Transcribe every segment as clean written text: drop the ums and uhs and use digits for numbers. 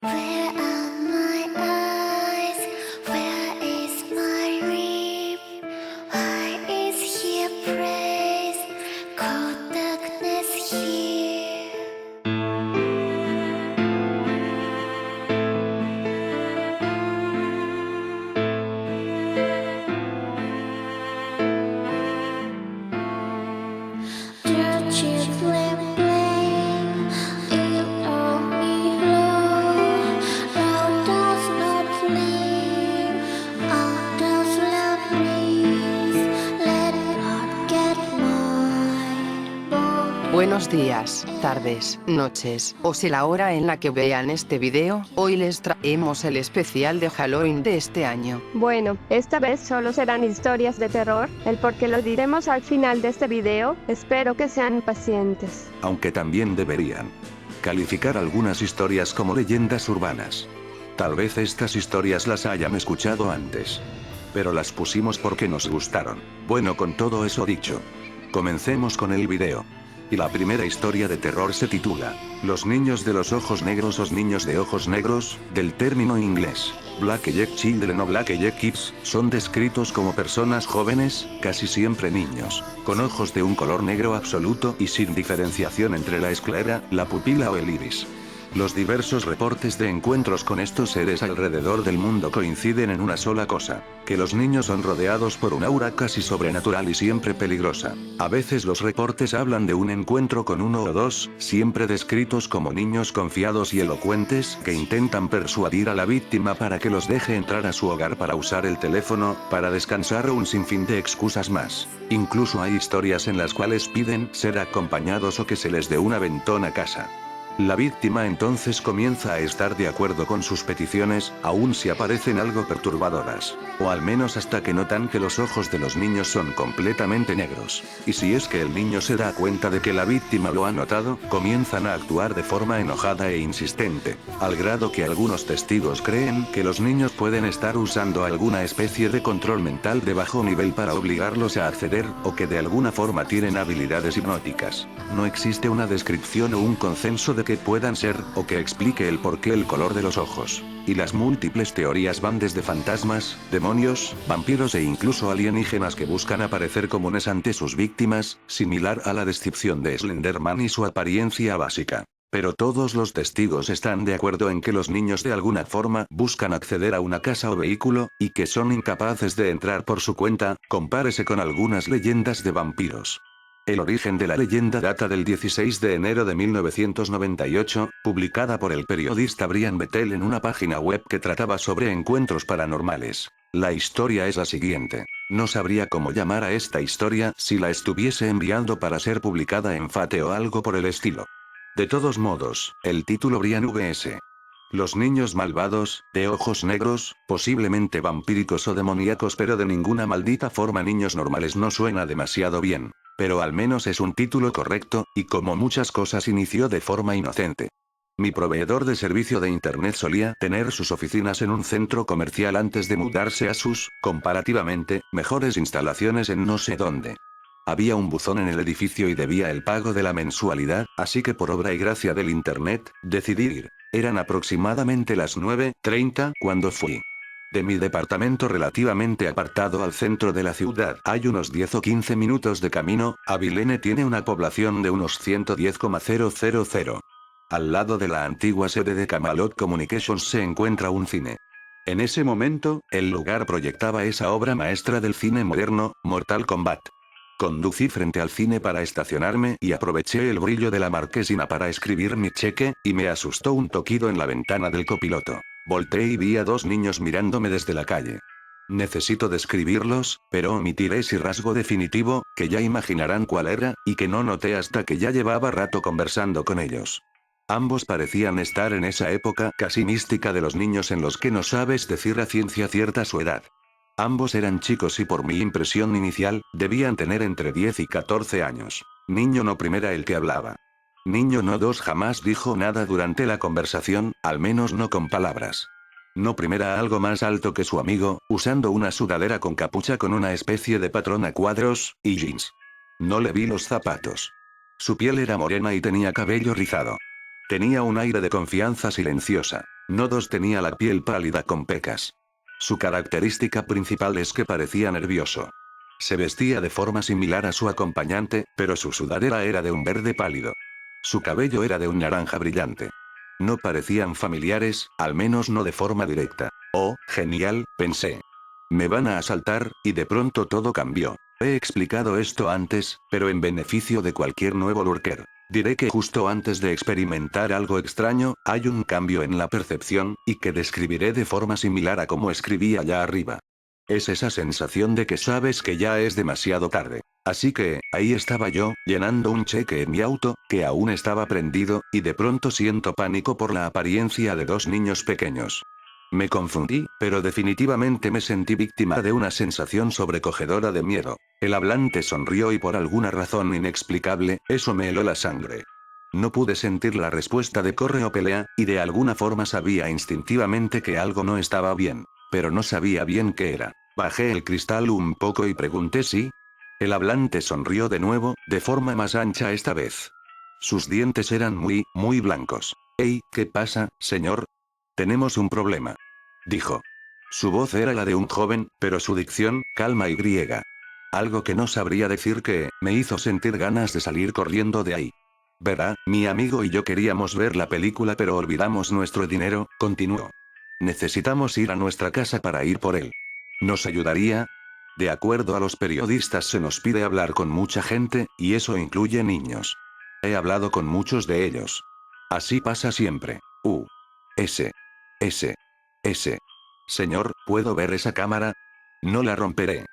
Where are my eyes? Where is my reap? Why is here praise? Cold darkness here. The children playing in only low. Love does not leave. All does love please. Let God get my boat. Buenos días, tardes, noches, o sea la hora en la que vean este video, hoy les traemos el especial de Halloween de este año. Bueno, esta vez solo serán historias de terror, el por qué lo diremos al final de este video, espero que sean pacientes. Aunque también deberían calificar algunas historias como leyendas urbanas. Tal vez estas historias las hayan escuchado antes, pero las pusimos porque nos gustaron. Bueno, con todo eso dicho, comencemos con el video. Y la primera historia de terror se titula Los niños de los ojos negros o niños de ojos negros, del término inglés Black-eyed children o Black-eyed kids, son descritos como personas jóvenes, casi siempre niños, con ojos de un color negro absoluto y sin diferenciación entre la esclera, la pupila o el iris. Los diversos reportes de encuentros con estos seres alrededor del mundo coinciden en una sola cosa, que los niños son rodeados por un aura casi sobrenatural y siempre peligrosa. A veces los reportes hablan de un encuentro con uno o dos, siempre descritos como niños confiados y elocuentes, que intentan persuadir a la víctima para que los deje entrar a su hogar para usar el teléfono, para descansar o un sinfín de excusas más. Incluso hay historias en las cuales piden ser acompañados o que se les dé un aventón a casa. La víctima entonces comienza a estar de acuerdo con sus peticiones, aun si aparecen algo perturbadoras. O al menos hasta que notan que los ojos de los niños son completamente negros. Y si es que el niño se da cuenta de que la víctima lo ha notado, comienzan a actuar de forma enojada e insistente. Al grado que algunos testigos creen que los niños pueden estar usando alguna especie de control mental de bajo nivel para obligarlos a acceder, o que de alguna forma tienen habilidades hipnóticas. No existe una descripción o un consenso de que puedan ser, o que explique el porqué el color de los ojos. Y las múltiples teorías van desde fantasmas, demonios, vampiros e incluso alienígenas que buscan aparecer comunes ante sus víctimas, similar a la descripción de Slenderman y su apariencia básica. Pero todos los testigos están de acuerdo en que los niños de alguna forma buscan acceder a una casa o vehículo, y que son incapaces de entrar por su cuenta, compárese con algunas leyendas de vampiros. El origen de la leyenda data del 16 de enero de 1998, publicada por el periodista Brian Bettel en una página web que trataba sobre encuentros paranormales. La historia es la siguiente. No sabría cómo llamar a esta historia si la estuviese enviando para ser publicada en Fate o algo por el estilo. De todos modos, el título Brian vs. Los niños malvados, de ojos negros, posiblemente vampíricos o demoníacos, pero de ninguna maldita forma niños normales no suena demasiado bien. Pero al menos es un título correcto, y como muchas cosas inició de forma inocente. Mi proveedor de servicio de internet solía tener sus oficinas en un centro comercial antes de mudarse a sus, comparativamente, mejores instalaciones en no sé dónde. Había un buzón en el edificio y debía el pago de la mensualidad, así que por obra y gracia del internet, decidí ir. Eran aproximadamente las 9:30 cuando fui. De mi departamento relativamente apartado al centro de la ciudad hay unos 10 o 15 minutos de camino. Abilene tiene una población de unos 110,000. Al lado de la antigua sede de Camelot Communications se encuentra un cine. En ese momento, el lugar proyectaba esa obra maestra del cine moderno, Mortal Kombat. Conducí frente al cine para estacionarme y aproveché el brillo de la marquesina para escribir mi cheque, y me asustó un toquido en la ventana del copiloto. Volteé y vi a dos niños mirándome desde la calle. Necesito describirlos, pero omitiré ese rasgo definitivo, que ya imaginarán cuál era, y que no noté hasta que ya llevaba rato conversando con ellos. Ambos parecían estar en esa época casi mística de los niños en los que no sabes decir a ciencia cierta su edad. Ambos eran chicos y por mi impresión inicial, debían tener entre 10 y 14 años. Niño no primera el que hablaba. Niño no dos jamás dijo nada durante la conversación, al menos no con palabras. No primera algo más alto que su amigo, usando una sudadera con capucha con una especie de patrón a cuadros, y jeans. No le vi los zapatos. Su piel era morena y tenía cabello rizado. Tenía un aire de confianza silenciosa. Nodos tenía la piel pálida con pecas. Su característica principal es que parecía nervioso. Se vestía de forma similar a su acompañante, pero su sudadera era de un verde pálido. Su cabello era de un naranja brillante. No parecían familiares, al menos no de forma directa. Oh, genial, pensé. Me van a asaltar, y de pronto todo cambió. He explicado esto antes, pero en beneficio de cualquier nuevo lurker. Diré que justo antes de experimentar algo extraño, hay un cambio en la percepción, y que describiré de forma similar a como escribí allá arriba. Es esa sensación de que sabes que ya es demasiado tarde. Así que, ahí estaba yo, llenando un cheque en mi auto, que aún estaba prendido, y de pronto siento pánico por la apariencia de dos niños pequeños. Me confundí, pero definitivamente me sentí víctima de una sensación sobrecogedora de miedo. El hablante sonrió y por alguna razón inexplicable, eso me heló la sangre. No pude sentir la respuesta de corre o pelea, y de alguna forma sabía instintivamente que algo no estaba bien. Pero no sabía bien qué era. Bajé el cristal un poco y pregunté si. El hablante sonrió de nuevo, de forma más ancha esta vez. Sus dientes eran muy blancos. «Hey, ¿qué pasa, señor? Tenemos un problema», dijo. Su voz era la de un joven, pero su dicción, calma y griega. Algo que no sabría decir que, me hizo sentir ganas de salir corriendo de ahí. Verá, mi amigo y yo queríamos ver la película pero olvidamos nuestro dinero, continuó. Necesitamos ir a nuestra casa para ir por él. ¿Nos ayudaría? De acuerdo a los periodistas se nos pide hablar con mucha gente, y eso incluye niños. He hablado con muchos de ellos. Así pasa siempre. S. Señor, ¿puedo ver esa cámara? No la romperé.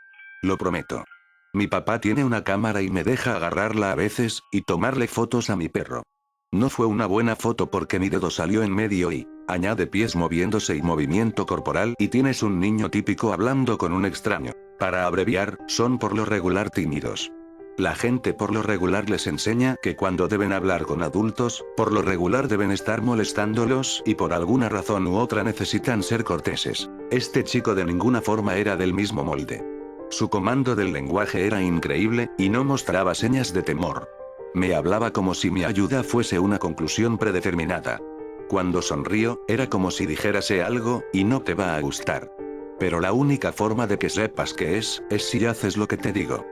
Lo prometo. Mi papá tiene una cámara y me deja agarrarla a veces, y tomarle fotos a mi perro. No fue una buena foto porque mi dedo salió en medio y, añade pies moviéndose y movimiento corporal y tienes un niño típico hablando con un extraño. Para abreviar, son por lo regular tímidos. La gente por lo regular les enseña que cuando deben hablar con adultos, por lo regular deben estar molestándolos y por alguna razón u otra necesitan ser corteses. Este chico de ninguna forma era del mismo molde. Su comando del lenguaje era increíble, y no mostraba señas de temor. Me hablaba como si mi ayuda fuese una conclusión predeterminada. Cuando sonrío, era como si dijérase algo, y no te va a gustar. Pero la única forma de que sepas que es si haces lo que te digo.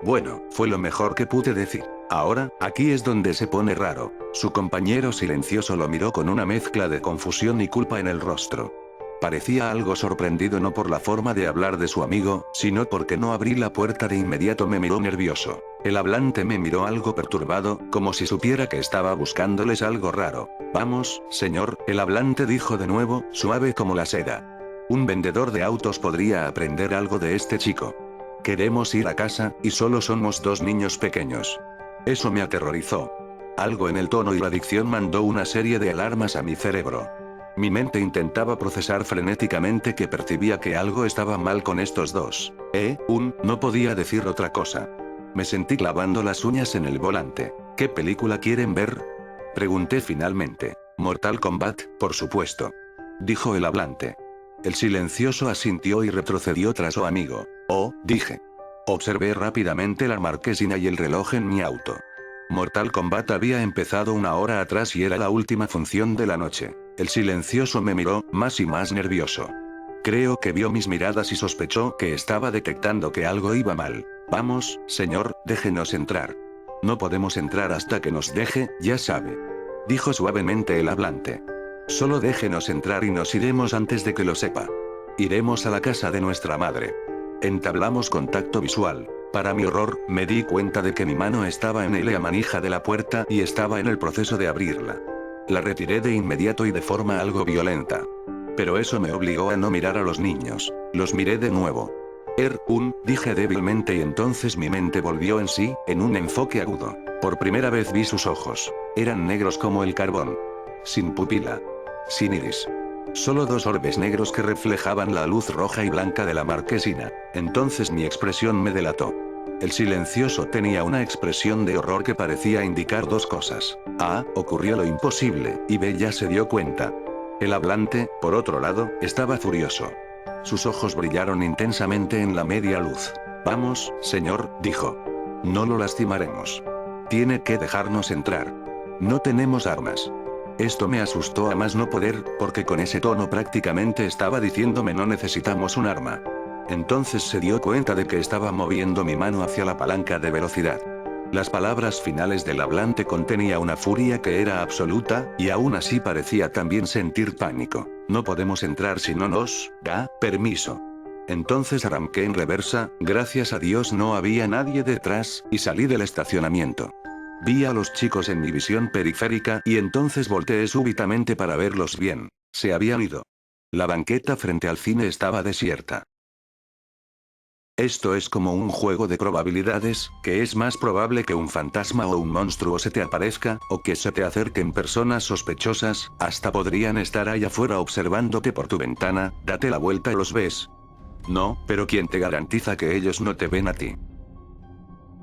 Bueno, fue lo mejor que pude decir. Ahora, aquí es donde se pone raro. Su compañero silencioso lo miró con una mezcla de confusión y culpa en el rostro. Parecía algo sorprendido no por la forma de hablar de su amigo, sino porque no abrí la puerta de inmediato me miró nervioso. El hablante me miró algo perturbado, como si supiera que estaba buscándoles algo raro. Vamos, señor, el hablante dijo de nuevo, suave como la seda. Un vendedor de autos podría aprender algo de este chico. Queremos ir a casa, y solo somos dos niños pequeños. Eso me aterrorizó. Algo en el tono y la dicción mandó una serie de alarmas a mi cerebro. Mi mente intentaba procesar frenéticamente que percibía que algo estaba mal con estos dos. No podía decir otra cosa. Me sentí clavando las uñas en el volante. ¿Qué película quieren ver? Pregunté finalmente. Mortal Kombat, por supuesto. Dijo el hablante. El silencioso asintió y retrocedió tras su amigo. Dije. Observé rápidamente la marquesina y el reloj en mi auto. Mortal Kombat había empezado una hora atrás y era la última función de la noche. El silencioso me miró, más y más nervioso. Creo que vio mis miradas y sospechó que estaba detectando que algo iba mal. Vamos, señor, déjenos entrar. No podemos entrar hasta que nos deje, ya sabe. Dijo suavemente el hablante. Solo déjenos entrar y nos iremos antes de que lo sepa. Iremos a la casa de nuestra madre. Entablamos contacto visual. Para mi horror, me di cuenta de que mi mano estaba en la manija de la puerta y estaba en el proceso de abrirla. La retiré de inmediato y de forma algo violenta. Pero eso me obligó a no mirar a los niños. Los miré de nuevo. Dije débilmente y entonces mi mente volvió en sí, en un enfoque agudo. Por primera vez vi sus ojos. Eran negros como el carbón. Sin pupila. Sin iris. Solo dos orbes negros que reflejaban la luz roja y blanca de la marquesina. Entonces mi expresión me delató. El silencioso tenía una expresión de horror que parecía indicar dos cosas. A, ocurrió lo imposible, y B, ya se dio cuenta. El hablante, por otro lado, estaba furioso. Sus ojos brillaron intensamente en la media luz. Vamos, señor, dijo. No lo lastimaremos. Tiene que dejarnos entrar. No tenemos armas. Esto me asustó a más no poder, porque con ese tono prácticamente estaba diciéndome no necesitamos un arma. Entonces se dio cuenta de que estaba moviendo mi mano hacia la palanca de velocidad. Las palabras finales del hablante contenía una furia que era absoluta, y aún así parecía también sentir pánico. No podemos entrar si no nos da permiso. Entonces arranqué en reversa, gracias a Dios no había nadie detrás, y salí del estacionamiento. Vi a los chicos en mi visión periférica y entonces volteé súbitamente para verlos bien. Se habían ido. La banqueta frente al cine estaba desierta. Esto es como un juego de probabilidades, que es más probable que un fantasma o un monstruo se te aparezca, o que se te acerquen personas sospechosas, hasta podrían estar ahí afuera observándote por tu ventana, date la vuelta y los ves. No, pero ¿quién te garantiza que ellos no te ven a ti?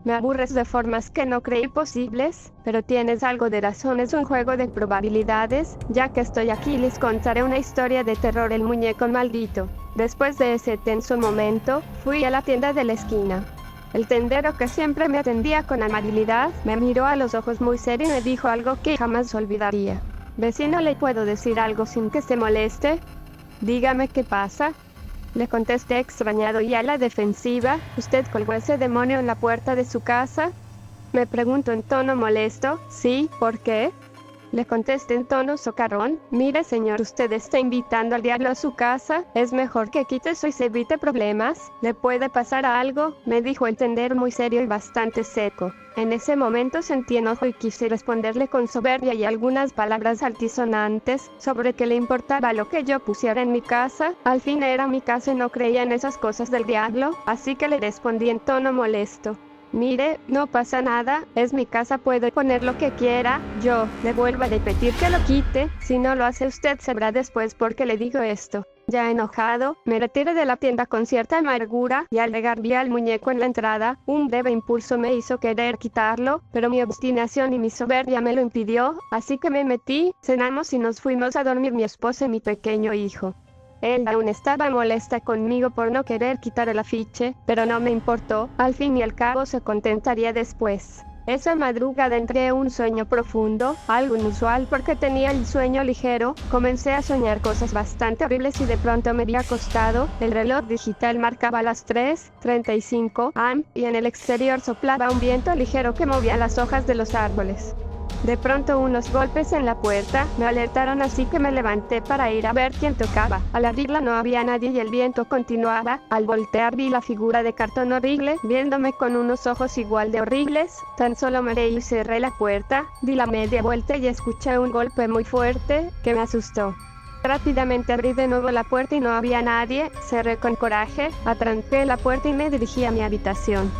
Me aburres de formas que no creí posibles, pero tienes algo de razón, es un juego de probabilidades. Ya que estoy aquí les contaré una historia de terror, el muñeco maldito. Después de ese tenso momento, fui a la tienda de la esquina. El tendero, que siempre me atendía con amabilidad, me miró a los ojos muy serio y me dijo algo que jamás olvidaría. Vecino, ¿le puedo decir algo sin que se moleste? Dígame qué pasa. Le contesté extrañado y a la defensiva. ¿Usted colgó ese demonio en la puerta de su casa? Me preguntó en tono molesto. Sí, ¿por qué? Le contesté en tono socarrón. Mire señor, usted está invitando al diablo a su casa. Es mejor que quite eso y se evite problemas. ¿Le puede pasar algo? Me dijo el tendero muy serio y bastante seco. En ese momento sentí enojo y quise responderle con soberbia y algunas palabras altisonantes sobre que le importaba lo que yo pusiera en mi casa. Al fin era mi casa y no creía en esas cosas del diablo, así que le respondí en tono molesto. Mire, no pasa nada, es mi casa, puedo poner lo que quiera. Yo le vuelvo a repetir que lo quite, si no lo hace usted sabrá después por qué le digo esto. Ya enojado, me retiré de la tienda con cierta amargura, y al llegar vi al muñeco en la entrada. Un breve impulso me hizo querer quitarlo, pero mi obstinación y mi soberbia me lo impidió, así que me metí, cenamos y nos fuimos a dormir mi esposa y mi pequeño hijo. Él aún estaba molesta conmigo por no querer quitar el afiche, pero no me importó, al fin y al cabo se contentaría después. Esa madrugada entré en un sueño profundo, algo inusual porque tenía el sueño ligero. Comencé a soñar cosas bastante horribles y de pronto me vi acostado. El reloj digital marcaba las 3:35 am y en el exterior soplaba un viento ligero que movía las hojas de los árboles. De pronto unos golpes en la puerta me alertaron, así que me levanté para ir a ver quién tocaba. Al abrirla no había nadie y el viento continuaba. Al voltear vi la figura de cartón horrible, viéndome con unos ojos igual de horribles. Tan solo me reí y cerré la puerta, di la media vuelta y escuché un golpe muy fuerte que me asustó. Rápidamente abrí de nuevo la puerta y no había nadie. Cerré con coraje, atranqué la puerta y me dirigí a mi habitación.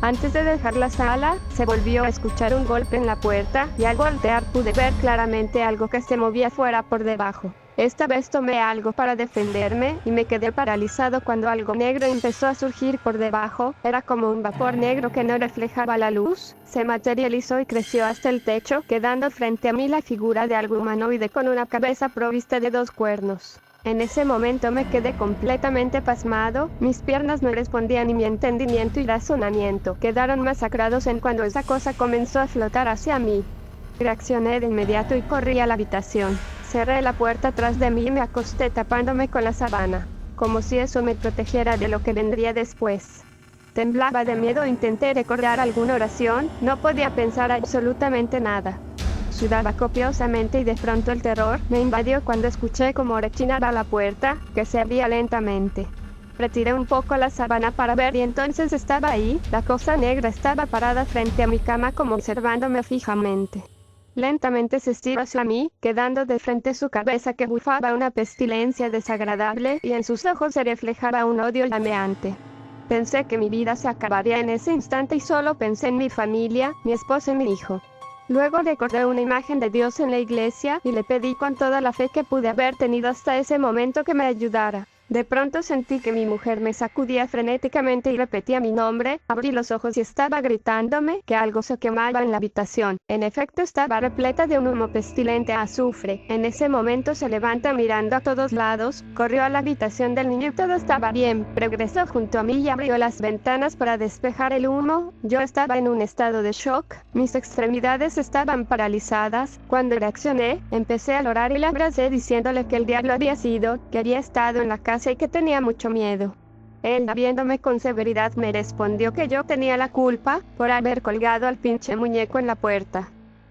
Antes de dejar la sala, se volvió a escuchar un golpe en la puerta, y al voltear pude ver claramente algo que se movía fuera por debajo. Esta vez tomé algo para defenderme, y me quedé paralizado cuando algo negro empezó a surgir por debajo. Era como un vapor negro que no reflejaba la luz. Se materializó y creció hasta el techo, quedando frente a mí la figura de algo humanoide con una cabeza provista de 2 cuernos. En ese momento me quedé completamente pasmado, mis piernas no respondían y mi entendimiento y razonamiento quedaron masacrados en cuando esa cosa comenzó a flotar hacia mí. Reaccioné de inmediato y corrí a la habitación. Cerré la puerta tras de mí y me acosté tapándome con la sábana, como si eso me protegiera de lo que vendría después. Temblaba de miedo e intenté recordar alguna oración, no podía pensar absolutamente nada. Sudaba copiosamente y de pronto el terror me invadió cuando escuché como rechinaba la puerta, que se abría lentamente. Retiré un poco la sábana para ver y entonces estaba ahí, la cosa negra estaba parada frente a mi cama como observándome fijamente. Lentamente se estiró hacia mí, quedando de frente su cabeza que bufaba una pestilencia desagradable y en sus ojos se reflejaba un odio llameante. Pensé que mi vida se acabaría en ese instante y solo pensé en mi familia, mi esposo y mi hijo. Luego recordé una imagen de Dios en la iglesia y le pedí con toda la fe que pude haber tenido hasta ese momento que me ayudara. De pronto sentí que mi mujer me sacudía frenéticamente y repetía mi nombre. Abrí los ojos y estaba gritándome que algo se quemaba en la habitación. En efecto, estaba repleta de un humo pestilente a azufre. En ese momento se levanta mirando a todos lados, corrió a la habitación del niño y todo estaba bien. Regresó junto a mí y abrió las ventanas para despejar el humo. Yo estaba en un estado de shock. Mis extremidades estaban paralizadas. Cuando reaccioné, empecé a llorar y la abracé diciéndole que el diablo había sido, que había estado en la casa y que tenía mucho miedo. Él, viéndome con severidad, me respondió que yo tenía la culpa por haber colgado al pinche muñeco en la puerta.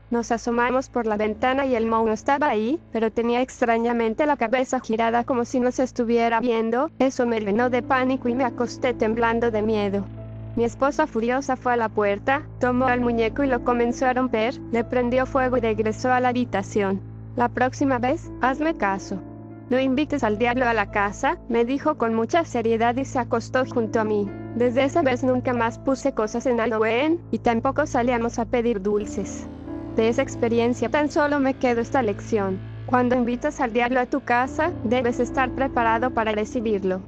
Nos asomamos por la ventana y el mono estaba ahí, pero tenía extrañamente la cabeza girada como si nos estuviera viendo. Eso me llenó de pánico y me acosté temblando de miedo. Mi esposa furiosa fue a la puerta, tomó al muñeco y lo comenzó a romper, le prendió fuego y regresó a la habitación. La próxima vez, hazme caso. No invites al diablo a la casa, me dijo con mucha seriedad y se acostó junto a mí. Desde esa vez nunca más puse cosas en Halloween, y tampoco salíamos a pedir dulces. De esa experiencia tan solo me quedó esta lección. Cuando invitas al diablo a tu casa, debes estar preparado para recibirlo.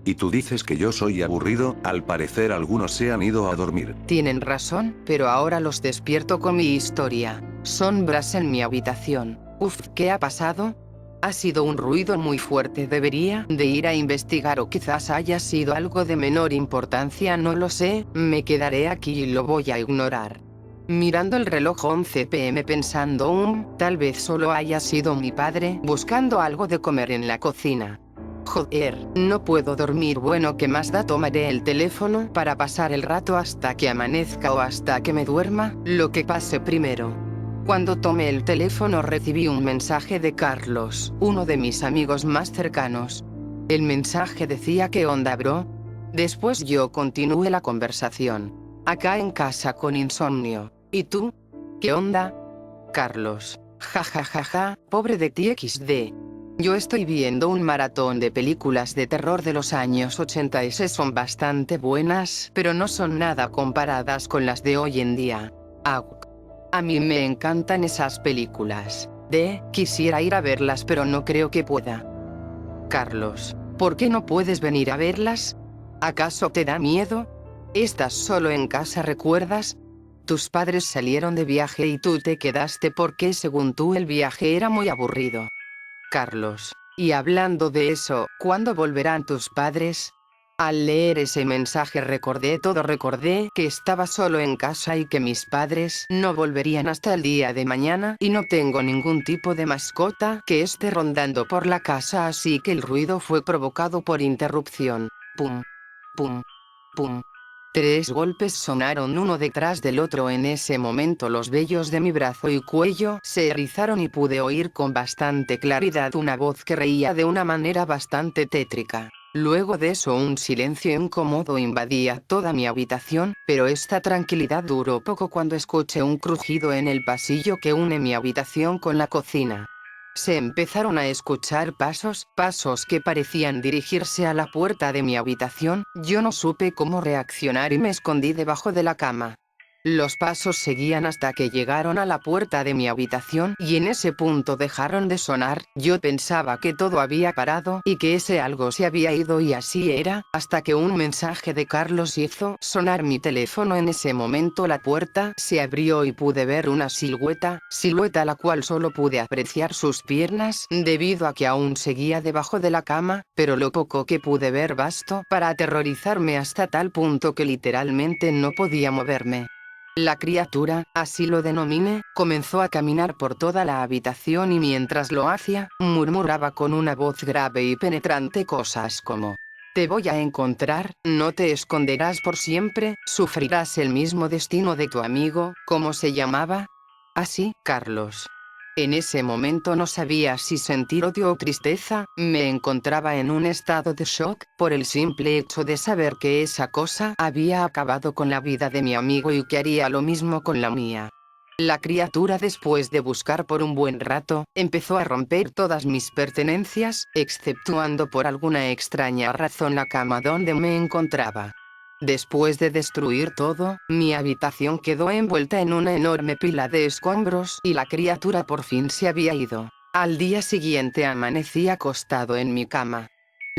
Y tú dices que yo soy aburrido, al parecer algunos se han ido a dormir. Tienen razón, pero ahora los despierto con mi historia. Sombras en mi habitación. Uf, ¿qué ha pasado? Ha sido un ruido muy fuerte, debería de ir a investigar o quizás haya sido algo de menor importancia, no lo sé, me quedaré aquí y lo voy a ignorar. Mirando el reloj 11 p.m. pensando, tal vez solo haya sido mi padre buscando algo de comer en la cocina. Joder, no puedo dormir. Bueno, ¿qué más da? Tomaré el teléfono para pasar el rato hasta que amanezca o hasta que me duerma, lo que pase primero. Cuando tomé el teléfono recibí un mensaje de Carlos, uno de mis amigos más cercanos. El mensaje decía: ¿qué onda, bro? Después yo continué la conversación. Acá en casa con insomnio. ¿Y tú? ¿Qué onda? Carlos. Ja ja ja ja, pobre de ti XD. Yo estoy viendo un maratón de películas de terror de los años 80 y son bastante buenas, pero no son nada comparadas con las de hoy en día. A mí me encantan esas películas. Quisiera ir a verlas pero no creo que pueda. Carlos, ¿por qué no puedes venir a verlas? ¿Acaso te da miedo? ¿Estás solo en casa, recuerdas? Tus padres salieron de viaje y tú te quedaste porque según tú el viaje era muy aburrido. Carlos, y hablando de eso, ¿cuándo volverán tus padres? Al leer ese mensaje recordé todo, recordé que estaba solo en casa y que mis padres no volverían hasta el día de mañana y no tengo ningún tipo de mascota que esté rondando por la casa, así que el ruido fue provocado por interrupción. Pum, pum, pum. 3 golpes sonaron uno detrás del otro. En ese momento los vellos de mi brazo y cuello se erizaron y pude oír con bastante claridad una voz que reía de una manera bastante tétrica. Luego de eso un silencio incómodo invadía toda mi habitación, pero esta tranquilidad duró poco cuando escuché un crujido en el pasillo que une mi habitación con la cocina. Se empezaron a escuchar pasos que parecían dirigirse a la puerta de mi habitación. Yo no supe cómo reaccionar y me escondí debajo de la cama. Los pasos seguían hasta que llegaron a la puerta de mi habitación y en ese punto dejaron de sonar. Yo pensaba que todo había parado y que ese algo se había ido, y así era, hasta que un mensaje de Carlos hizo sonar mi teléfono. En ese momento la puerta se abrió y pude ver una silueta la cual solo pude apreciar sus piernas debido a que aún seguía debajo de la cama, pero lo poco que pude ver bastó para aterrorizarme hasta tal punto que literalmente no podía moverme. La criatura, así lo denominé, comenzó a caminar por toda la habitación y mientras lo hacía, murmuraba con una voz grave y penetrante cosas como: te voy a encontrar, no te esconderás por siempre, sufrirás el mismo destino de tu amigo. ¿Cómo se llamaba? Así, Carlos. En ese momento no sabía si sentir odio o tristeza. Me encontraba en un estado de shock, por el simple hecho de saber que esa cosa había acabado con la vida de mi amigo y que haría lo mismo con la mía. La criatura, después de buscar por un buen rato, empezó a romper todas mis pertenencias, exceptuando por alguna extraña razón la cama donde me encontraba. Después de destruir todo, mi habitación quedó envuelta en una enorme pila de escombros y la criatura por fin se había ido. Al día siguiente amanecí acostado en mi cama.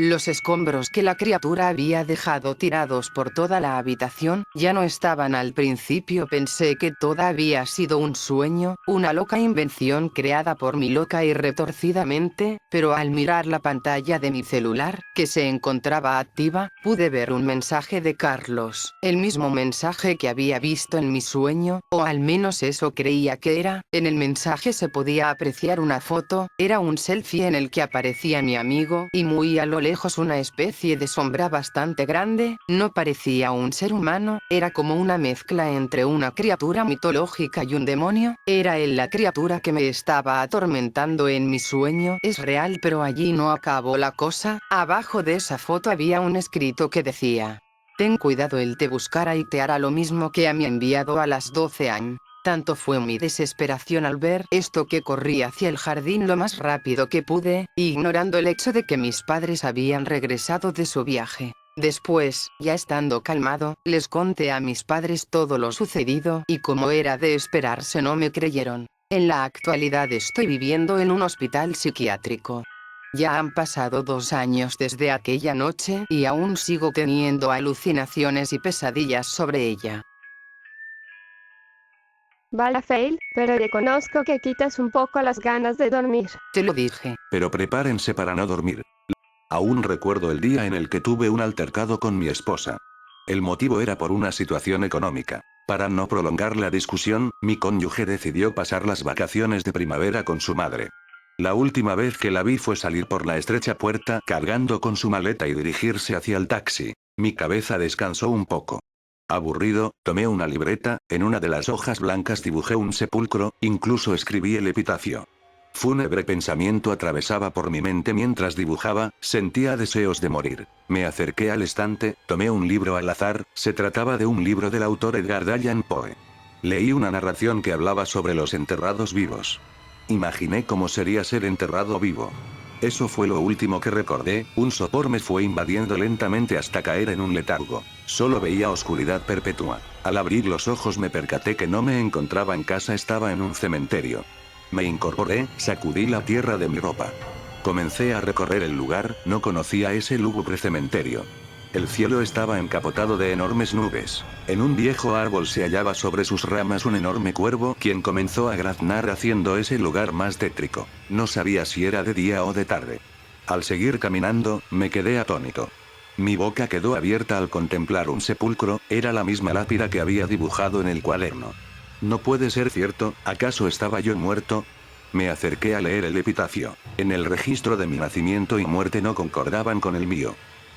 Los escombros que la criatura había dejado tirados por toda la habitación ya no estaban. Al principio pensé que todo había sido un sueño, una loca invención creada por mí loca y retorcida mente, pero al mirar la pantalla de mi celular, que se encontraba activa, pude ver un mensaje de Carlos, el mismo mensaje que había visto en mi sueño, o al menos eso creía que era. En el mensaje se podía apreciar una foto, era un selfie en el que aparecía mi amigo, y muy a lo lejos una especie de sombra bastante grande. No parecía un ser humano, era como una mezcla entre una criatura mitológica y un demonio. Era él la criatura que me estaba atormentando en mi sueño. Es real, pero allí no acabó la cosa. Abajo de esa foto había un escrito que decía: ten cuidado, él te buscará y te hará lo mismo que a mí enviado a las 12 am. Tanto fue mi desesperación al ver esto que corrí hacia el jardín lo más rápido que pude, ignorando el hecho de que mis padres habían regresado de su viaje. Después, ya estando calmado, les conté a mis padres todo lo sucedido y como era de esperarse no me creyeron. En la actualidad estoy viviendo en un hospital psiquiátrico. Ya han pasado 2 años desde aquella noche y aún sigo teniendo alucinaciones y pesadillas sobre ella. Vaya fail, pero reconozco que quitas un poco las ganas de dormir. Te lo dije. Pero prepárense para no dormir. Aún recuerdo el día en el que tuve un altercado con mi esposa. El motivo era por una situación económica. Para no prolongar la discusión, mi cónyuge decidió pasar las vacaciones de primavera con su madre. La última vez que la vi fue salir por la estrecha puerta cargando con su maleta y dirigirse hacia el taxi. Mi cabeza descansó un poco. Aburrido, tomé una libreta, en una de las hojas blancas dibujé un sepulcro, incluso escribí el epitafio. Fúnebre pensamiento atravesaba por mi mente mientras dibujaba, sentía deseos de morir. Me acerqué al estante, tomé un libro al azar, se trataba de un libro del autor Edgar Allan Poe. Leí una narración que hablaba sobre los enterrados vivos. Imaginé cómo sería ser enterrado vivo. Eso fue lo último que recordé, un sopor me fue invadiendo lentamente hasta caer en un letargo. Solo veía oscuridad perpetua. Al abrir los ojos me percaté que no me encontraba en casa, estaba en un cementerio. Me incorporé, sacudí la tierra de mi ropa. Comencé a recorrer el lugar, no conocía ese lúgubre cementerio. El cielo estaba encapotado de enormes nubes. En un viejo árbol se hallaba sobre sus ramas un enorme cuervo, quien comenzó a graznar haciendo ese lugar más tétrico. No sabía si era de día o de tarde. Al seguir caminando, me quedé atónito. Mi boca quedó abierta al contemplar un sepulcro, era la misma lápida que había dibujado en el cuaderno. No puede ser cierto, ¿acaso estaba yo muerto? Me acerqué a leer el epitafio. En el registro de mi nacimiento y muerte no concordaban con el mío.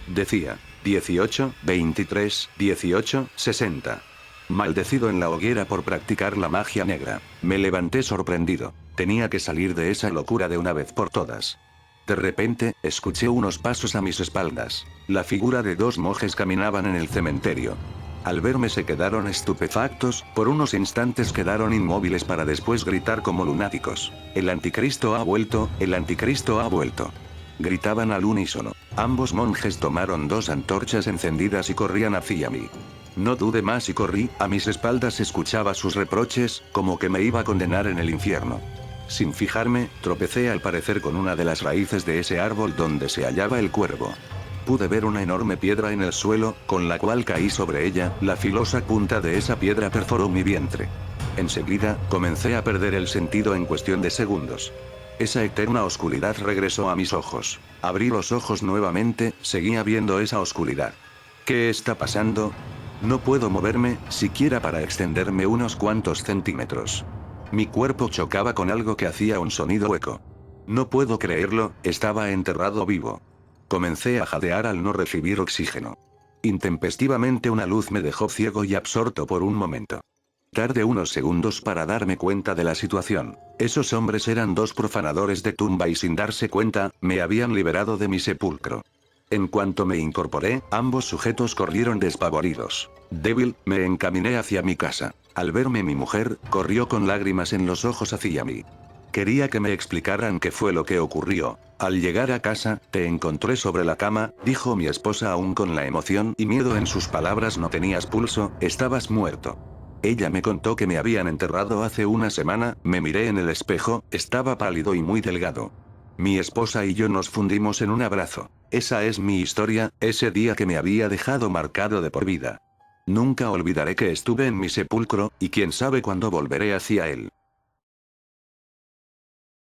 Decía, 18, 23, 18, 60. Maldecido en la hoguera por practicar la magia negra. Me levanté sorprendido. Tenía que salir de esa locura de una vez por todas. De repente, escuché unos pasos a mis espaldas. La figura de 2 monjes caminaban en el cementerio. Al verme se quedaron estupefactos, por unos instantes quedaron inmóviles para después gritar como lunáticos. El anticristo ha vuelto, el anticristo ha vuelto. Gritaban al unísono. Ambos monjes tomaron 2 antorchas encendidas y corrían hacia mí. No dudé más y corrí, a mis espaldas escuchaba sus reproches, como que me iba a condenar en el infierno. Sin fijarme, tropecé al parecer con una de las raíces de ese árbol donde se hallaba el cuervo. Pude ver una enorme piedra en el suelo, con la cual caí sobre ella, la filosa punta de esa piedra perforó mi vientre. Enseguida, comencé a perder el sentido en cuestión de segundos. Esa eterna oscuridad regresó a mis ojos. Abrí los ojos nuevamente, seguía viendo esa oscuridad. ¿Qué está pasando? No puedo moverme, siquiera para extenderme unos cuantos centímetros. Mi cuerpo chocaba con algo que hacía un sonido hueco. No puedo creerlo, estaba enterrado vivo. Comencé a jadear al no recibir oxígeno. Intempestivamente una luz me dejó ciego y absorto por un momento. Tardé unos segundos para darme cuenta de la situación. Esos hombres eran 2 profanadores de tumba y sin darse cuenta, me habían liberado de mi sepulcro. En cuanto me incorporé, ambos sujetos corrieron despavoridos. Débil, me encaminé hacia mi casa. Al verme mi mujer, corrió con lágrimas en los ojos hacia mí. Quería que me explicaran qué fue lo que ocurrió. Al llegar a casa, te encontré sobre la cama, dijo mi esposa aún con la emoción y miedo en sus palabras. No tenías pulso, estabas muerto. Ella me contó que me habían enterrado hace una semana, me miré en el espejo, estaba pálido y muy delgado. Mi esposa y yo nos fundimos en un abrazo. Esa es mi historia, ese día que me había dejado marcado de por vida. Nunca olvidaré que estuve en mi sepulcro, y quién sabe cuándo volveré hacia él.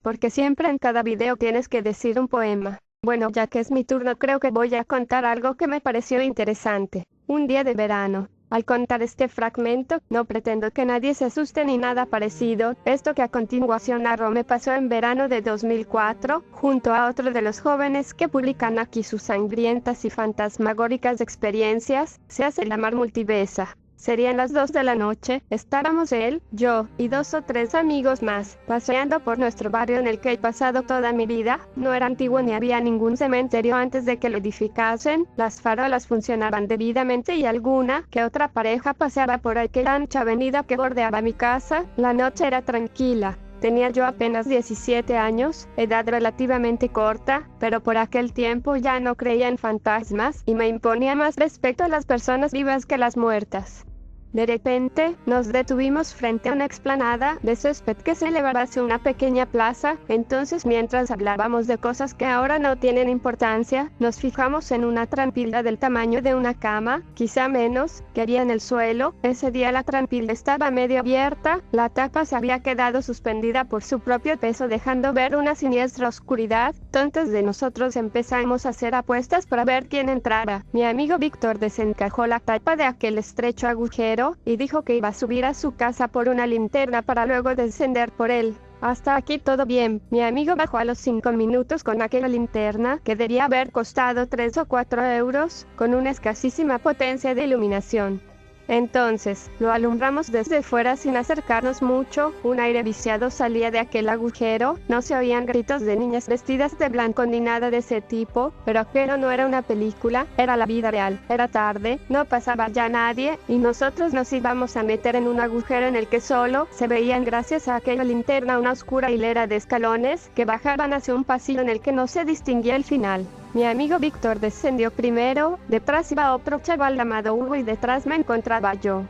Porque siempre en cada video tienes que decir un poema. Bueno, ya que es mi turno, creo que voy a contar algo que me pareció interesante. Un día de verano. Al contar este fragmento, no pretendo que nadie se asuste ni nada parecido. Esto que a continuación narro me pasó en verano de 2004, junto a otro de los jóvenes que publican aquí sus sangrientas y fantasmagóricas experiencias. Se hace llamar Multivesa. Serían las 2 de la noche, estábamos él, yo, y 2 o 3 amigos más, paseando por nuestro barrio en el que he pasado toda mi vida. No era antiguo ni había ningún cementerio antes de que lo edificasen, las farolas funcionaban debidamente y alguna que otra pareja paseaba por aquella ancha avenida que bordeaba mi casa. La noche era tranquila. Tenía yo apenas 17 años, edad relativamente corta, pero por aquel tiempo ya no creía en fantasmas y me imponía más respeto a las personas vivas que las muertas. De repente, nos detuvimos frente a una explanada de césped que se elevaba hacia una pequeña plaza. Entonces, mientras hablábamos de cosas que ahora no tienen importancia, nos fijamos en una trampilla del tamaño de una cama, quizá menos, que había en el suelo. Ese día la trampilla estaba medio abierta, la tapa se había quedado suspendida por su propio peso dejando ver una siniestra oscuridad. Tontos de nosotros empezamos a hacer apuestas para ver quién entraba. Mi amigo Víctor desencajó la tapa de aquel estrecho agujero y dijo que iba a subir a su casa por una linterna para luego descender por él. Hasta aquí todo bien. Mi amigo bajó a los 5 minutos con aquella linterna, que debía haber costado 3 o 4 euros, con una escasísima potencia de iluminación. Entonces, lo alumbramos desde fuera sin acercarnos mucho. Un aire viciado salía de aquel agujero, no se oían gritos de niñas vestidas de blanco ni nada de ese tipo, pero aquello no era una película, era la vida real. Era tarde, no pasaba ya nadie, y nosotros nos íbamos a meter en un agujero en el que solo se veían gracias a aquella linterna una oscura hilera de escalones que bajaban hacia un pasillo en el que no se distinguía el final. Mi amigo Víctor descendió primero, detrás iba otro chaval llamado Hugo y detrás me encontraba yo.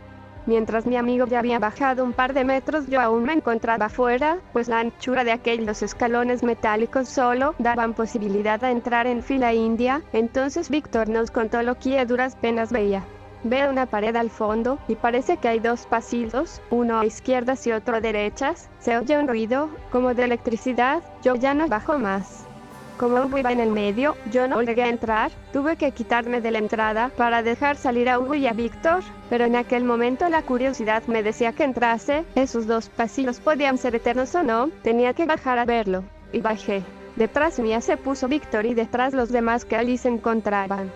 Mientras mi amigo ya había bajado un par de metros, yo aún me encontraba afuera, pues la anchura de aquellos escalones metálicos solo daban posibilidad de entrar en fila india. Entonces Víctor nos contó lo que a duras penas veía. Veo una pared al fondo, y parece que hay 2 pasillos, uno a izquierdas y otro a derechas. Se oye un ruido, como de electricidad. Yo ya no bajo más. Como Hugo iba en el medio, yo no llegué a entrar, tuve que quitarme de la entrada para dejar salir a Hugo y a Víctor, pero en aquel momento la curiosidad me decía que entrase. Esos 2 pasillos podían ser eternos o no, tenía que bajar a verlo, y bajé. Detrás mía se puso Víctor y detrás los demás que allí se encontraban.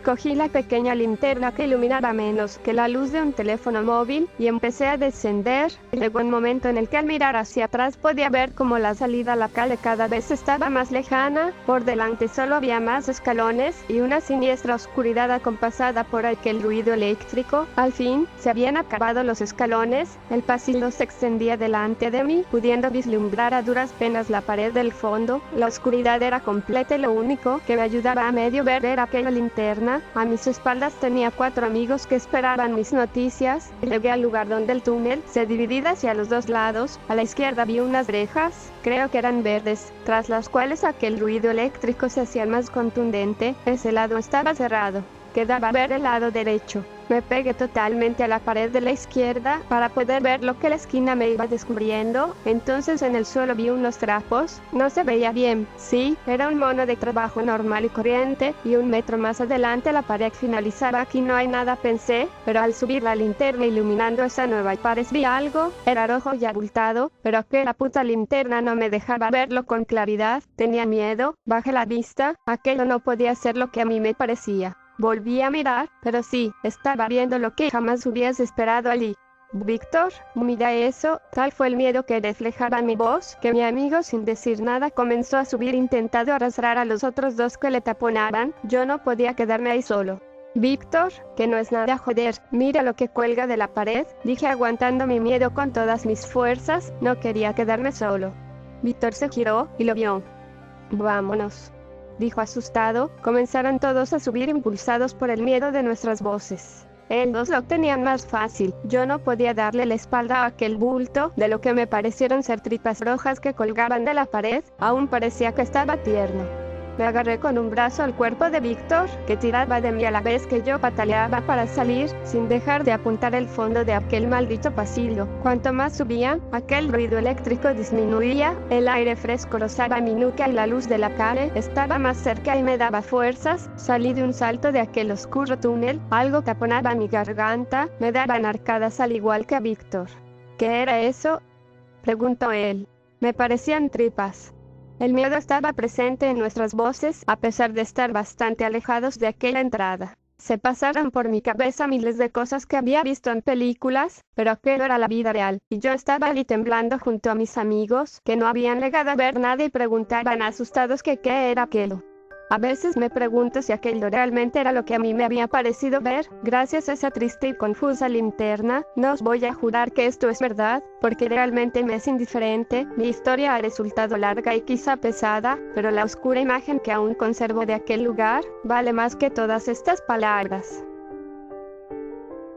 Cogí la pequeña linterna que iluminaba menos que la luz de un teléfono móvil y empecé a descender. Llegó un momento en el que al mirar hacia atrás podía ver como la salida a la calle cada vez estaba más lejana. Por delante solo había más escalones y una siniestra oscuridad acompasada por aquel ruido eléctrico. Al fin, se habían acabado los escalones, el pasillo se extendía delante de mí, pudiendo vislumbrar a duras penas la pared del fondo. La oscuridad era completa y lo único que me ayudaba a medio ver era aquella linterna. A mis espaldas tenía 4 amigos que esperaban mis noticias. Llegué al lugar donde el túnel se dividía hacia los 2 lados. A la izquierda vi unas rejas, creo que eran verdes, tras las cuales aquel ruido eléctrico se hacía más contundente. Ese lado estaba cerrado. Quedaba ver el lado derecho. Me pegué totalmente a la pared de la izquierda para poder ver lo que la esquina me iba descubriendo. Entonces en el suelo vi unos trapos. No se veía bien. Sí, era un mono de trabajo normal y corriente, y 1 metro más adelante la pared finalizaba. Aquí no hay nada, pensé, pero al subir la linterna iluminando esa nueva pared vi algo. Era rojo y abultado, pero aquella puta linterna no me dejaba verlo con claridad. Tenía miedo, bajé la vista. Aquello no podía ser lo que a mí me parecía. Volví a mirar, pero sí, estaba viendo lo que jamás hubieras esperado allí. Víctor, mira eso. Tal fue el miedo que reflejaba mi voz, que mi amigo sin decir nada comenzó a subir intentando arrastrar a los otros 2 que le taponaban. Yo no podía quedarme ahí solo. Víctor, que no es nada, joder, mira lo que cuelga de la pared, dije aguantando mi miedo con todas mis fuerzas. No quería quedarme solo. Víctor se giró y lo vio. Vámonos, dijo asustado. Comenzaron todos a subir impulsados por el miedo de nuestras voces. Ellos lo tenían más fácil. Yo no podía darle la espalda a aquel bulto, de lo que me parecieron ser tripas rojas que colgaban de la pared, aún parecía que estaba tierno. Me agarré con un brazo al cuerpo de Víctor, que tiraba de mí a la vez que yo pataleaba para salir, sin dejar de apuntar el fondo de aquel maldito pasillo. Cuanto más subía, aquel ruido eléctrico disminuía, el aire fresco rozaba mi nuca y la luz de la calle estaba más cerca y me daba fuerzas. Salí de un salto de aquel oscuro túnel, algo taponaba mi garganta, me daban arcadas al igual que a Víctor. ¿Qué era eso?, preguntó él. Me parecían tripas. El miedo estaba presente en nuestras voces, a pesar de estar bastante alejados de aquella entrada. Se pasaron por mi cabeza miles de cosas que había visto en películas, pero aquello era la vida real, y yo estaba allí temblando junto a mis amigos, que no habían llegado a ver nada y preguntaban asustados que qué era aquello. A veces me pregunto si aquello realmente era lo que a mí me había parecido ver. Gracias a esa triste y confusa linterna, no os voy a jurar que esto es verdad, porque realmente me es indiferente. Mi historia ha resultado larga y quizá pesada, pero la oscura imagen que aún conservo de aquel lugar, vale más que todas estas palabras.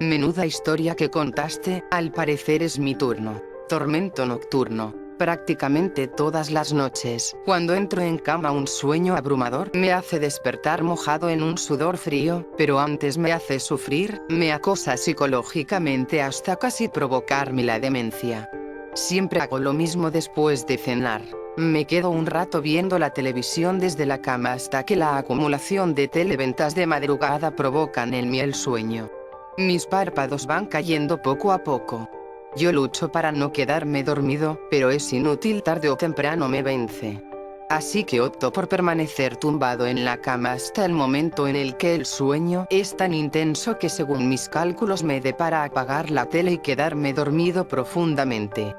Menuda historia que contaste, al parecer es mi turno. Tormento nocturno. Prácticamente todas las noches, cuando entro en cama un sueño abrumador me hace despertar mojado en un sudor frío, pero antes me hace sufrir, me acosa psicológicamente hasta casi provocarme la demencia. Siempre hago lo mismo después de cenar. Me quedo un rato viendo la televisión desde la cama hasta que la acumulación de televentas de madrugada provocan en mí el sueño. Mis párpados van cayendo poco a poco. Yo lucho para no quedarme dormido, pero es inútil, tarde o temprano me vence. Así que opto por permanecer tumbado en la cama hasta el momento en el que el sueño es tan intenso que según mis cálculos me dé para apagar la tele y quedarme dormido profundamente.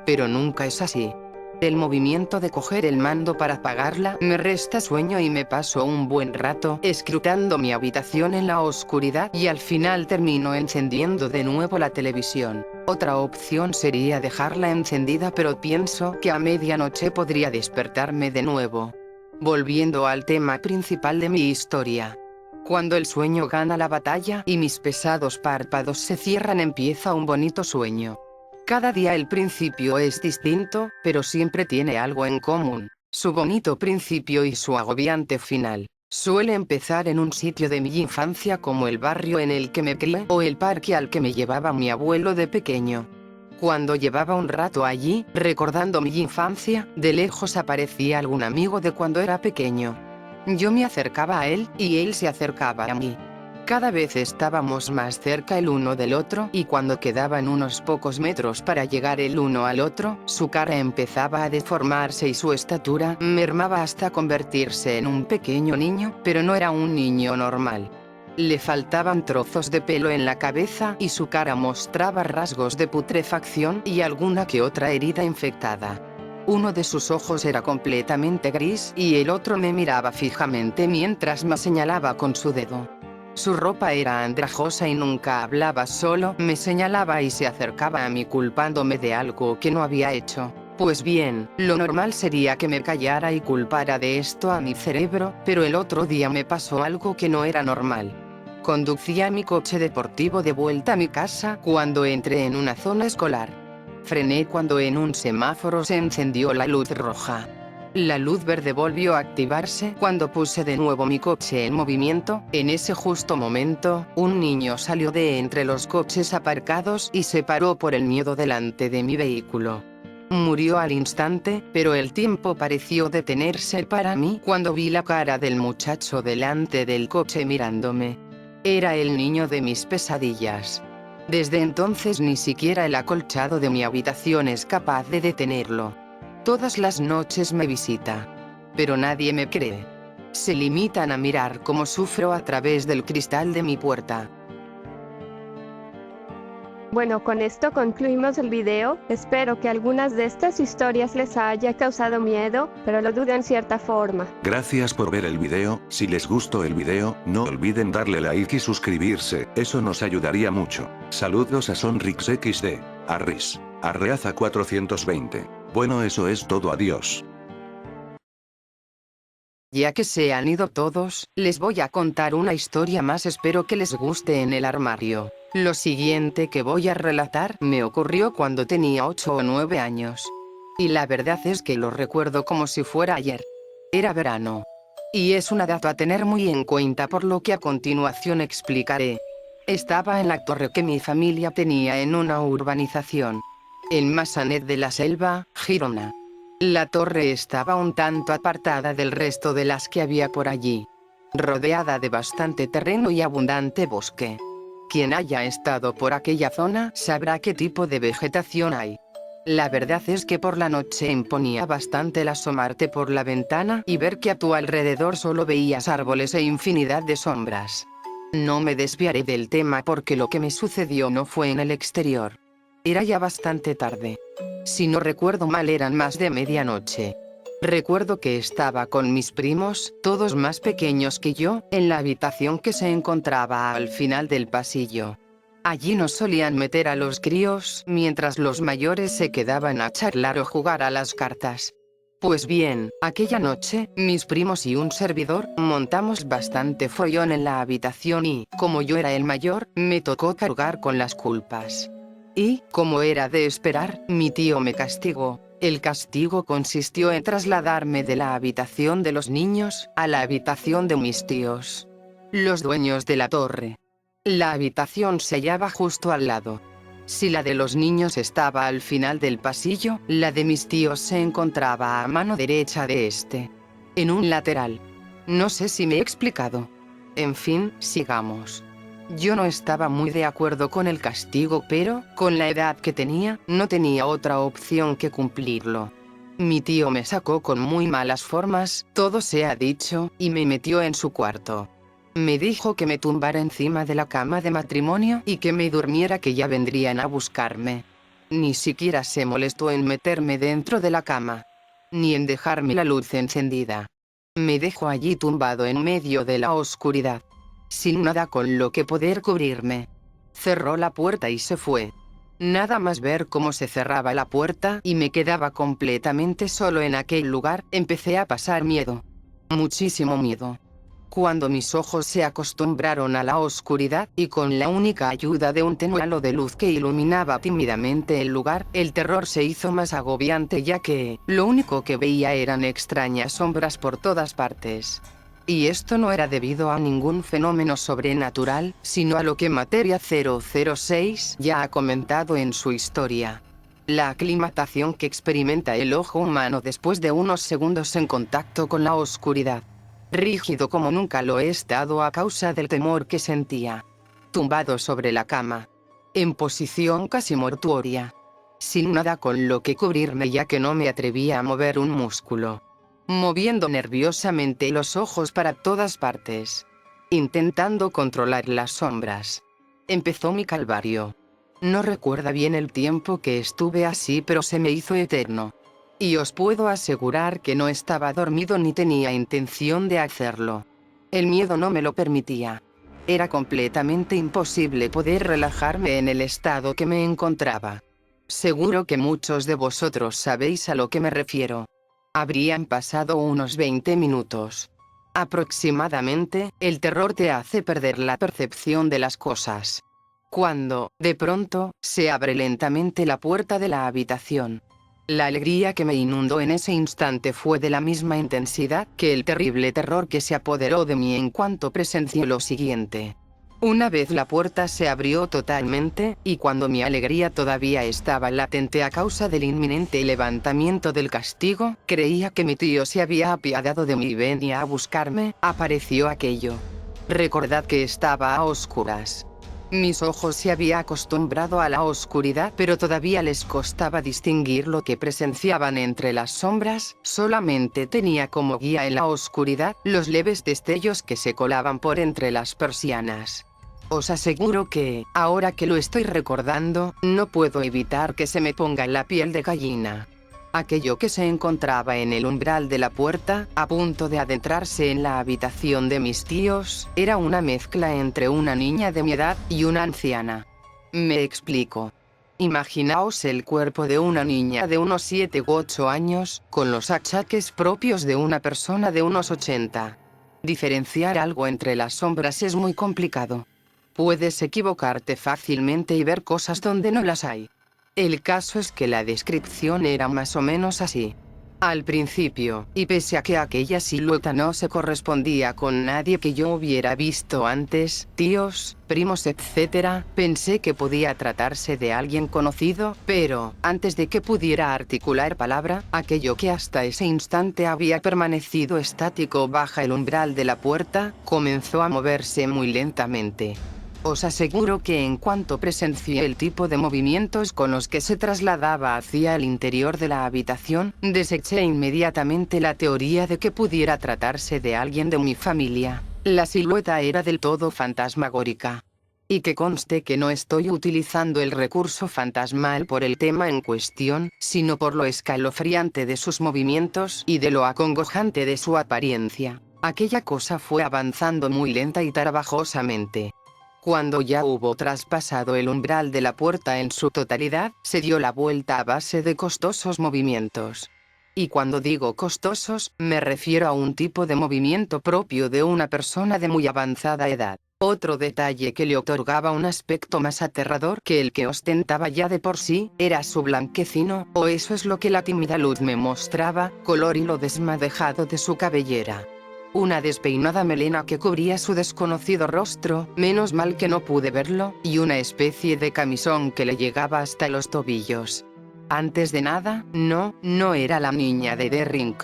Pero nunca es así. El movimiento de coger el mando para apagarla me resta sueño y me paso un buen rato escrutando mi habitación en la oscuridad y al final termino encendiendo de nuevo la televisión. Otra opción sería dejarla encendida, pero pienso que a medianoche podría despertarme de nuevo. Volviendo al tema principal de mi historia. Cuando el sueño gana la batalla y mis pesados párpados se cierran, empieza un bonito sueño. Cada día el principio es distinto, pero siempre tiene algo en común: su bonito principio y su agobiante final. Suele empezar en un sitio de mi infancia como el barrio en el que me crié o el parque al que me llevaba mi abuelo de pequeño. Cuando llevaba un rato allí, recordando mi infancia, de lejos aparecía algún amigo de cuando era pequeño. Yo me acercaba a él, y él se acercaba a mí. Cada vez estábamos más cerca el uno del otro, y cuando quedaban unos pocos metros para llegar el uno al otro, su cara empezaba a deformarse y su estatura mermaba hasta convertirse en un pequeño niño, pero no era un niño normal. Le faltaban trozos de pelo en la cabeza y su cara mostraba rasgos de putrefacción y alguna que otra herida infectada. Uno de sus ojos era completamente gris y el otro me miraba fijamente mientras me señalaba con su dedo. Su ropa era andrajosa y nunca hablaba, solo me señalaba y se acercaba a mí culpándome de algo que no había hecho. Pues bien, lo normal sería que me callara y culpara de esto a mi cerebro, pero el otro día me pasó algo que no era normal. Conducía mi coche deportivo de vuelta a mi casa cuando entré en una zona escolar. Frené cuando en un semáforo se encendió la luz roja. La luz verde volvió a activarse cuando puse de nuevo mi coche en movimiento. En ese justo momento, un niño salió de entre los coches aparcados y se paró por el miedo delante de mi vehículo. Murió al instante, pero el tiempo pareció detenerse para mí cuando vi la cara del muchacho delante del coche mirándome. Era el niño de mis pesadillas. Desde entonces ni siquiera el acolchado de mi habitación es capaz de detenerlo. Todas las noches me visita. Pero nadie me cree. Se limitan a mirar cómo sufro a través del cristal de mi puerta. Bueno, con esto concluimos el video. Espero que algunas de estas historias les haya causado miedo, pero lo dudo en cierta forma. Gracias por ver el video. Si les gustó el video, no olviden darle like y suscribirse, eso nos ayudaría mucho. Saludos a SonrixXD, Arris, Arreaza 420. Bueno, eso es todo, adiós. Ya que se han ido todos, les voy a contar una historia más, espero que les guste. En el armario. Lo siguiente que voy a relatar me ocurrió cuando tenía 8 o 9 años. Y la verdad es que lo recuerdo como si fuera ayer. Era verano. Y es una dato a tener muy en cuenta por lo que a continuación explicaré. Estaba en la torre que mi familia tenía en una urbanización. En Massanet de la Selva, Girona. La torre estaba un tanto apartada del resto de las que había por allí. Rodeada de bastante terreno y abundante bosque. Quien haya estado por aquella zona sabrá qué tipo de vegetación hay. La verdad es que por la noche imponía bastante el asomarte por la ventana y ver que a tu alrededor solo veías árboles e infinidad de sombras. No me desviaré del tema porque lo que me sucedió no fue en el exterior. Era ya bastante tarde. Si no recuerdo mal eran más de medianoche. Recuerdo que estaba con mis primos, todos más pequeños que yo, en la habitación que se encontraba al final del pasillo. Allí nos solían meter a los críos, mientras los mayores se quedaban a charlar o jugar a las cartas. Pues bien, aquella noche, mis primos y un servidor, montamos bastante follón en la habitación y, como yo era el mayor, me tocó cargar con las culpas. Y, como era de esperar, mi tío me castigó. El castigo consistió en trasladarme de la habitación de los niños, a la habitación de mis tíos, los dueños de la torre. La habitación se hallaba justo al lado. Si la de los niños estaba al final del pasillo, la de mis tíos se encontraba a mano derecha de este. En un lateral. No sé si me he explicado. En fin, sigamos. Yo no estaba muy de acuerdo con el castigo, pero, con la edad que tenía, no tenía otra opción que cumplirlo. Mi tío me sacó con muy malas formas, todo se ha dicho, y me metió en su cuarto. Me dijo que me tumbara encima de la cama de matrimonio y que me durmiera, que ya vendrían a buscarme. Ni siquiera se molestó en meterme dentro de la cama, ni en dejarme la luz encendida. Me dejó allí tumbado en medio de la oscuridad, sin nada con lo que poder cubrirme. Cerró la puerta y se fue. Nada más ver cómo se cerraba la puerta y me quedaba completamente solo en aquel lugar, empecé a pasar miedo. Muchísimo miedo. Cuando mis ojos se acostumbraron a la oscuridad, y con la única ayuda de un tenue halo de luz que iluminaba tímidamente el lugar, el terror se hizo más agobiante, ya que lo único que veía eran extrañas sombras por todas partes. Y esto no era debido a ningún fenómeno sobrenatural, sino a lo que Materia 006 ya ha comentado en su historia. La aclimatación que experimenta el ojo humano después de unos segundos en contacto con la oscuridad. Rígido como nunca lo he estado a causa del temor que sentía. Tumbado sobre la cama. En posición casi mortuoria. Sin nada con lo que cubrirme, ya que no me atrevía a mover un músculo. Moviendo nerviosamente los ojos para todas partes. Intentando controlar las sombras. Empezó mi calvario. No recuerdo bien el tiempo que estuve así, pero se me hizo eterno. Y os puedo asegurar que no estaba dormido ni tenía intención de hacerlo. El miedo no me lo permitía. Era completamente imposible poder relajarme en el estado que me encontraba. Seguro que muchos de vosotros sabéis a lo que me refiero. Habrían pasado unos 20 minutos. Aproximadamente, el terror te hace perder la percepción de las cosas. Cuando, de pronto, se abre lentamente la puerta de la habitación. La alegría que me inundó en ese instante fue de la misma intensidad que el terrible terror que se apoderó de mí en cuanto presencié lo siguiente. Una vez la puerta se abrió totalmente, y cuando mi alegría todavía estaba latente a causa del inminente levantamiento del castigo, creía que mi tío se había apiadado de mí y venía a buscarme, apareció aquello. Recordad que estaba a oscuras. Mis ojos se habían acostumbrado a la oscuridad, pero todavía les costaba distinguir lo que presenciaban entre las sombras, solamente tenía como guía en la oscuridad los leves destellos que se colaban por entre las persianas. Os aseguro que, ahora que lo estoy recordando, no puedo evitar que se me ponga la piel de gallina. Aquello que se encontraba en el umbral de la puerta, a punto de adentrarse en la habitación de mis tíos, era una mezcla entre una niña de mi edad y una anciana. Me explico. Imaginaos el cuerpo de una niña de unos 7 u 8 años, con los achaques propios de una persona de unos 80. Diferenciar algo entre las sombras es muy complicado. Puedes equivocarte fácilmente y ver cosas donde no las hay. El caso es que la descripción era más o menos así. Al principio, y pese a que aquella silueta no se correspondía con nadie que yo hubiera visto antes, tíos, primos, etc., pensé que podía tratarse de alguien conocido, pero, antes de que pudiera articular palabra, aquello que hasta ese instante había permanecido estático bajo el umbral de la puerta, comenzó a moverse muy lentamente. Os aseguro que en cuanto presencié el tipo de movimientos con los que se trasladaba hacia el interior de la habitación, deseché inmediatamente la teoría de que pudiera tratarse de alguien de mi familia. La silueta era del todo fantasmagórica. Y que conste que no estoy utilizando el recurso fantasmal por el tema en cuestión, sino por lo escalofriante de sus movimientos y de lo acongojante de su apariencia. Aquella cosa fue avanzando muy lenta y trabajosamente. Cuando ya hubo traspasado el umbral de la puerta en su totalidad, se dio la vuelta a base de costosos movimientos. Y cuando digo costosos, me refiero a un tipo de movimiento propio de una persona de muy avanzada edad. Otro detalle que le otorgaba un aspecto más aterrador que el que ostentaba ya de por sí, era su blanquecino, o eso es lo que la tímida luz me mostraba, color y lo desmadejado de su cabellera. Una despeinada melena que cubría su desconocido rostro, menos mal que no pude verlo, y una especie de camisón que le llegaba hasta los tobillos. Antes de nada, no era la niña de The Ring.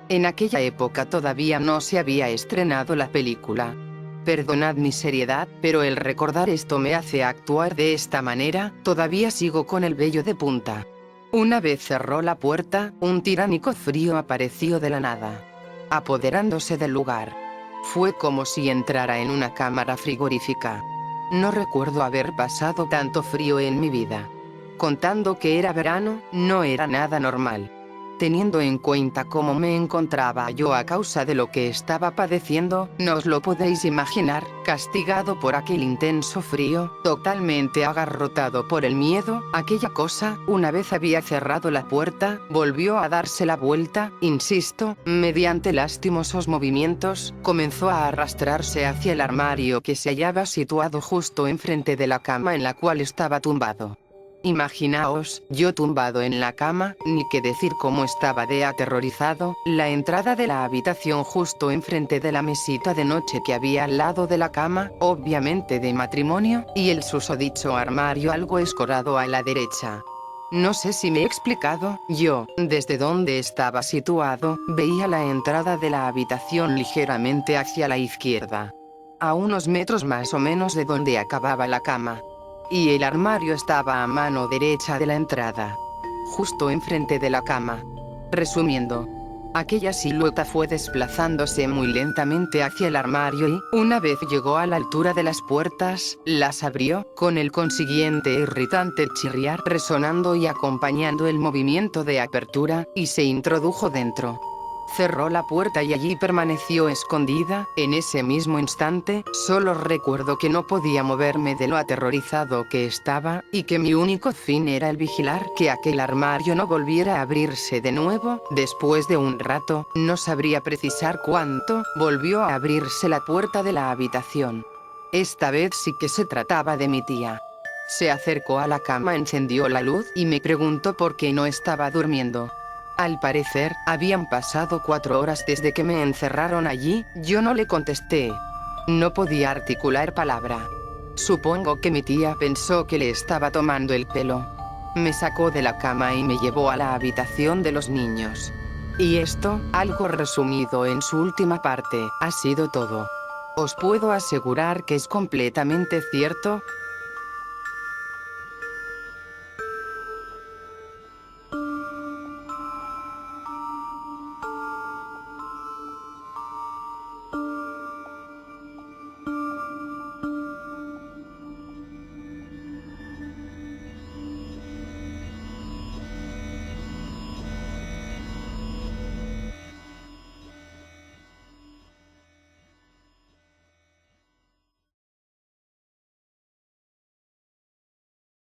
En aquella época todavía no se había estrenado la película. Perdonad mi seriedad, pero el recordar esto me hace actuar de esta manera, todavía sigo con el vello de punta. Una vez cerró la puerta, un tiránico frío apareció de la nada, apoderándose del lugar. Fue como si entrara en una cámara frigorífica. No recuerdo haber pasado tanto frío en mi vida. Contando que era verano, no era nada normal. Teniendo en cuenta cómo me encontraba yo a causa de lo que estaba padeciendo, no os lo podéis imaginar, castigado por aquel intenso frío, totalmente agarrotado por el miedo, aquella cosa, una vez había cerrado la puerta, volvió a darse la vuelta, insisto, mediante lastimosos movimientos, comenzó a arrastrarse hacia el armario que se hallaba situado justo enfrente de la cama en la cual estaba tumbado. Imaginaos, yo tumbado en la cama, ni que decir cómo estaba de aterrorizado, la entrada de la habitación justo enfrente de la mesita de noche que había al lado de la cama, obviamente de matrimonio, y el susodicho armario algo escorado a la derecha. No sé si me he explicado, yo, desde donde estaba situado, veía la entrada de la habitación ligeramente hacia la izquierda, a unos metros más o menos de donde acababa la cama. Y el armario estaba a mano derecha de la entrada, justo enfrente de la cama. Resumiendo, aquella silueta fue desplazándose muy lentamente hacia el armario y, una vez llegó a la altura de las puertas, las abrió, con el consiguiente irritante chirriar resonando y acompañando el movimiento de apertura, y se introdujo dentro. Cerró la puerta y allí permaneció escondida. En ese mismo instante, solo recuerdo que no podía moverme de lo aterrorizado que estaba, y que mi único fin era el vigilar que aquel armario no volviera a abrirse de nuevo. Después de un rato, no sabría precisar cuánto, volvió a abrirse la puerta de la habitación. Esta vez sí que se trataba de mi tía. Se acercó a la cama, encendió la luz y me preguntó por qué no estaba durmiendo. Al parecer, habían pasado 4 horas desde que me encerraron allí. Yo no le contesté. No podía articular palabra. Supongo que mi tía pensó que le estaba tomando el pelo. Me sacó de la cama y me llevó a la habitación de los niños. Y esto, algo resumido en su última parte, ha sido todo. Os puedo asegurar que es completamente cierto,